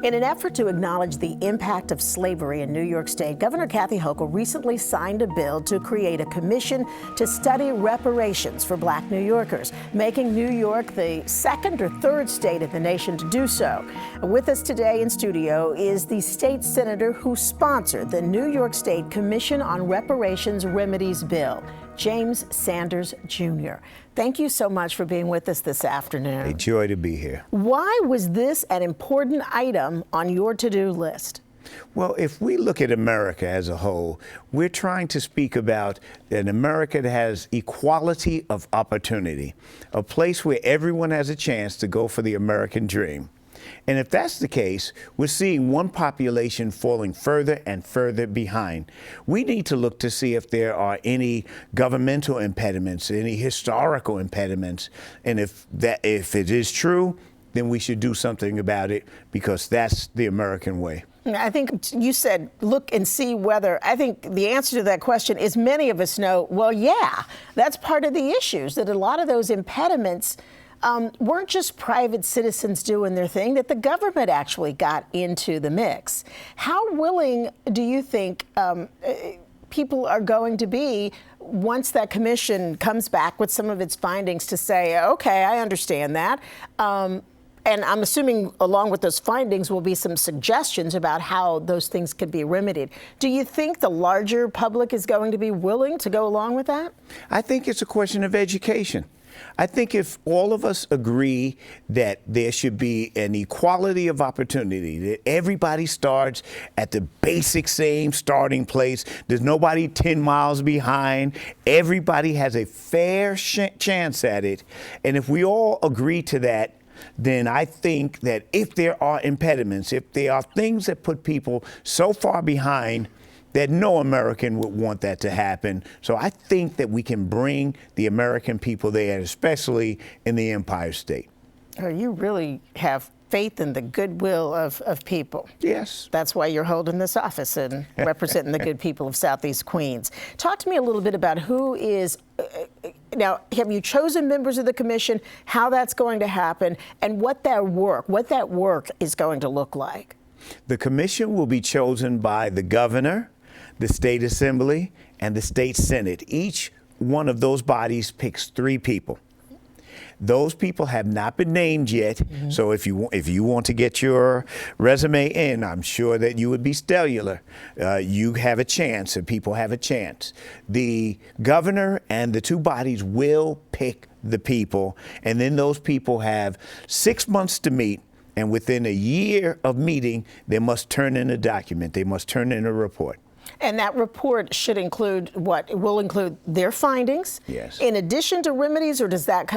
In an effort to acknowledge the impact of slavery in New York State, Governor Kathy Hochul recently signed a bill to create a commission to study reparations for Black New Yorkers, making New York the second or third state in the nation to do so. With us today in studio is the state senator who sponsored the New York State Commission on Reparations Remedies bill, James Sanders Jr. Thank you so much for being with us this afternoon. A joy to be here. Why was this an important item on your to-do list? Well, if we look at America as a whole, we're trying to speak about an America that has equality of opportunity, a place where everyone has a chance to go for the American dream. And if that's the case, we're seeing one population falling further and further behind. We need to look to see if there are any governmental impediments, any historical impediments. And if it is true, then we should do something about it, because that's the American way. I think you said look and see whether. I think the answer to that question is many of us know, well, yeah, that's part of the issues, that a lot of those impediments weren't just private citizens doing their thing, that the government actually got into the mix. How willing do you think people are going to be once that commission comes back with some of its findings to say, okay, I understand that. And I'm assuming along with those findings will be some suggestions about how those things could be remedied. Do you think the larger public is going to be willing to go along with that? I think it's a question of education. I think if all of us agree that there should be an equality of opportunity, that everybody starts at the basic same starting place, there's nobody 10 miles behind, everybody has a fair chance at it, and if we all agree to that, then I think that if there are impediments, if there are things that put people so far behind, that no American would want that to happen. So I think that we can bring the American people there, especially in the Empire State. Oh, you really have faith in the goodwill of people. Yes. That's why you're holding this office and representing the good people of Southeast Queens. Talk to me a little bit about who is, now, have you chosen members of the commission, how that's going to happen, and what that work is going to look like? The commission will be chosen by the governor, the state assembly, and the state senate. Each one of those bodies picks 3 people. Those people have not been named yet, so if you want to get your resume in, I'm sure that you would be stellar. You have a chance, and people have a chance. The governor and the 2 bodies will pick the people, and then those people have 6 months to meet. And within a year of meeting, they must turn in a document. They must turn in a report. And that report should include what? It will include their findings? Yes. In addition to remedies, or does that,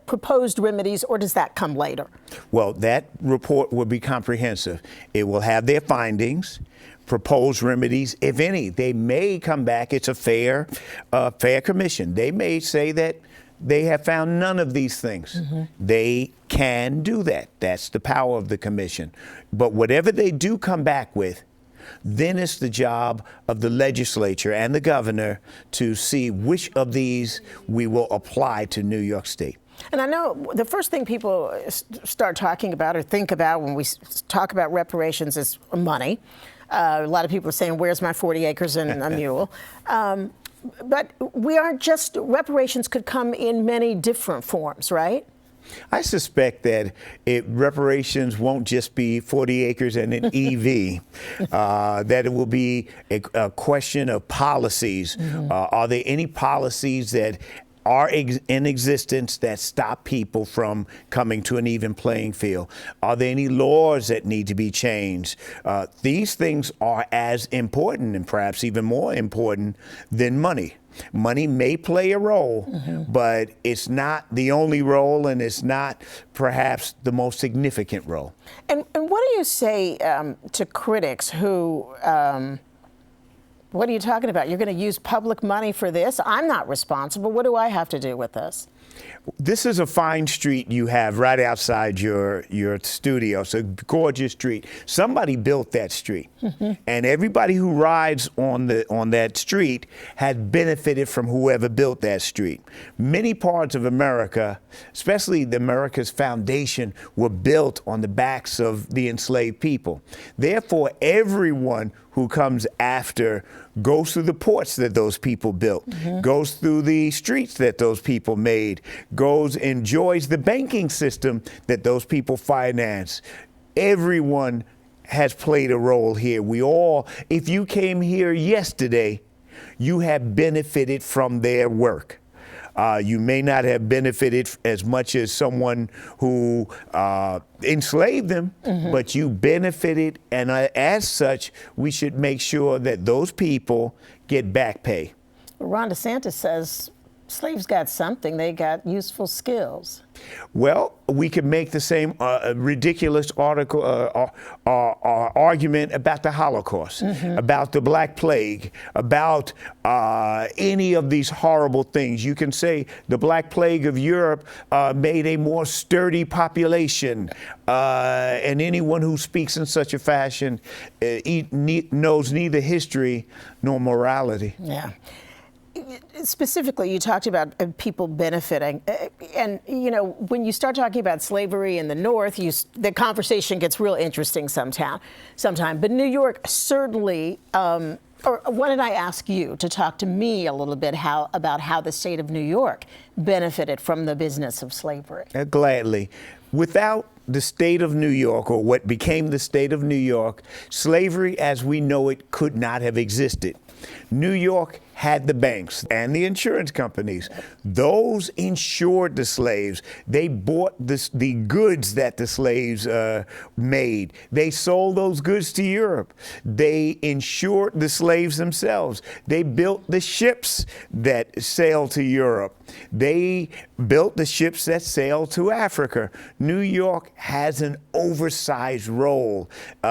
proposed remedies, or does that come later? Well, that report will be comprehensive. It will have their findings, proposed remedies, if any. They may come back. It's a fair commission. They may say that they have found none of these things. They can do that. That's the power of the commission. But whatever they do come back with, then it's the job of the legislature and the governor to see which of these we will apply to New York State. And I know the first thing people start talking about or think about when we talk about reparations is money. A lot of people are saying, where's my 40 acres and a mule? But we aren't just, reparations could come in many different forms, right? I suspect that reparations won't just be 40 acres and an EV, that it will be a question of policies. Are there any policies that are in existence that stop people from coming to an even playing field? Are there any laws that need to be changed? These things are as important, and perhaps even more important, than money. Money may play a role, but it's not the only role, and it's not perhaps the most significant role. And what do you say to critics who, what are you talking about? You're going to use public money for this? I'm not responsible. What do I have to do with this? This is a fine street you have right outside your studio. It's a gorgeous street. Somebody built that street, and everybody who rides on that street had benefited from whoever built that street. Many parts of America, especially America's foundation, were built on the backs of the enslaved people. Therefore, everyone who comes after goes through the ports that those people built, goes through the streets that those people made, enjoys the banking system that those people finance. Everyone has played a role here. We all, if you came here yesterday, you have benefited from their work. You may not have benefited as much as someone who enslaved them, but you benefited, and as such, we should make sure that those people get back pay. Ron DeSantis says slaves got something. They got useful skills. Well, we could make the same ridiculous argument about the Holocaust, about the Black Plague, about any of these horrible things. You can say the Black Plague of Europe made a more sturdy population, and anyone who speaks in such a fashion knows neither history nor morality. Yeah. Specifically, you talked about people benefiting, and when you start talking about slavery in the North, the conversation gets real interesting sometime. But New York certainly, or why don't I ask you to talk to me a little bit about how the state of New York benefited from the business of slavery? Gladly. Without the state of New York, or what became the state of New York, slavery as we know it could not have existed. New York had the banks and the insurance companies. Those insured the slaves. They bought the goods that the slaves made. They sold those goods to Europe. They insured the slaves themselves. They built the ships that sailed to Europe. They built the ships that sailed to Africa. New York has an oversized role.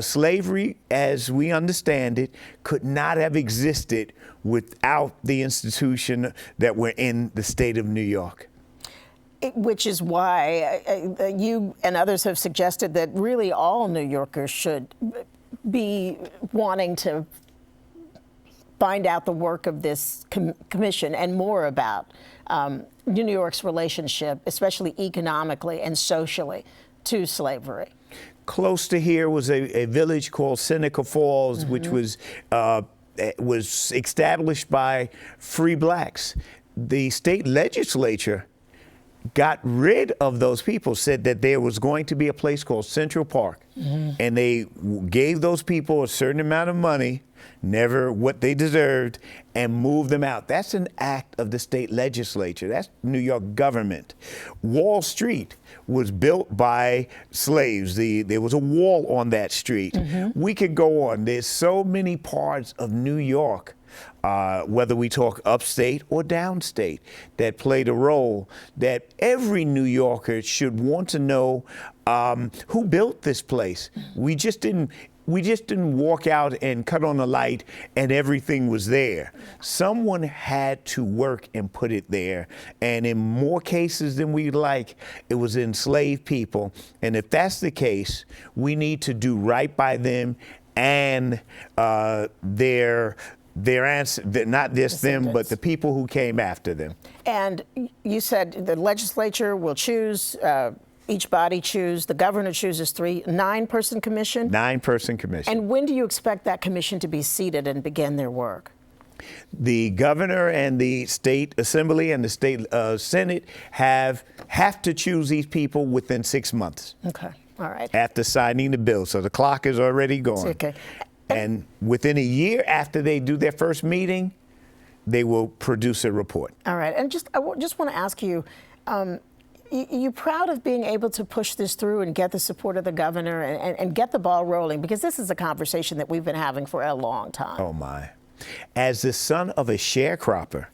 Slavery, as we understand it, could not have existed without the institution that we're in the state of New York. Which is why you and others have suggested that really all New Yorkers should be wanting to find out the work of this commission and more about New York's relationship, especially economically and socially, to slavery. Close to here was a village called Seneca Falls, which was established by free blacks. The state legislature got rid of those people, said that there was going to be a place called Central Park, and they gave those people a certain amount of money, never what they deserved, and moved them out. That's an act of the state legislature. That's New York government. Wall Street was built by slaves. There was a wall on that street. We could go on. There's so many parts of New York, whether we talk upstate or downstate, that played a role that every New Yorker should want to know who built this place. We just didn't walk out and cut on a light and everything was there. Someone had to work and put it there. And in more cases than we'd like, it was enslaved people. And if that's the case, we need to do right by them and their answer, not just them, but the people who came after them. And you said the legislature will choose, each body choose, the governor chooses 9-person commission? 9-person commission. And when do you expect that commission to be seated and begin their work? The governor and the state assembly and the state senate have to choose these people within 6 months. Okay, all right. After signing the bill, so the clock is already going. Okay. And within a year after they do their first meeting, they will produce a report. All right, and I just want to ask you, you proud of being able to push this through and get the support of the governor and get the ball rolling? Because this is a conversation that we've been having for a long time. Oh my. As the son of a sharecropper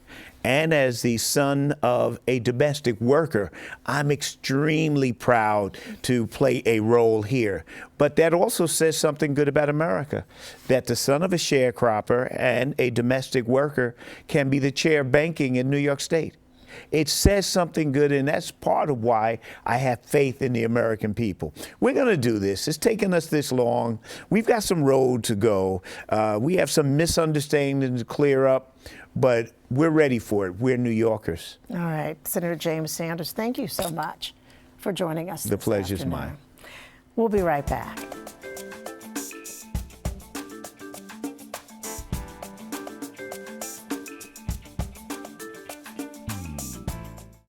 and as the son of a domestic worker, I'm extremely proud to play a role here. But that also says something good about America, that the son of a sharecropper and a domestic worker can be the chair of banking in New York State. It says something good, and that's part of why I have faith in the American people. We're going to do this. It's taken us this long. We've got some road to go. We have some misunderstandings to clear up, but we're ready for it. We're New Yorkers. All right, Senator James Sanders, thank you so much for joining us. The pleasure's mine. We'll be right back.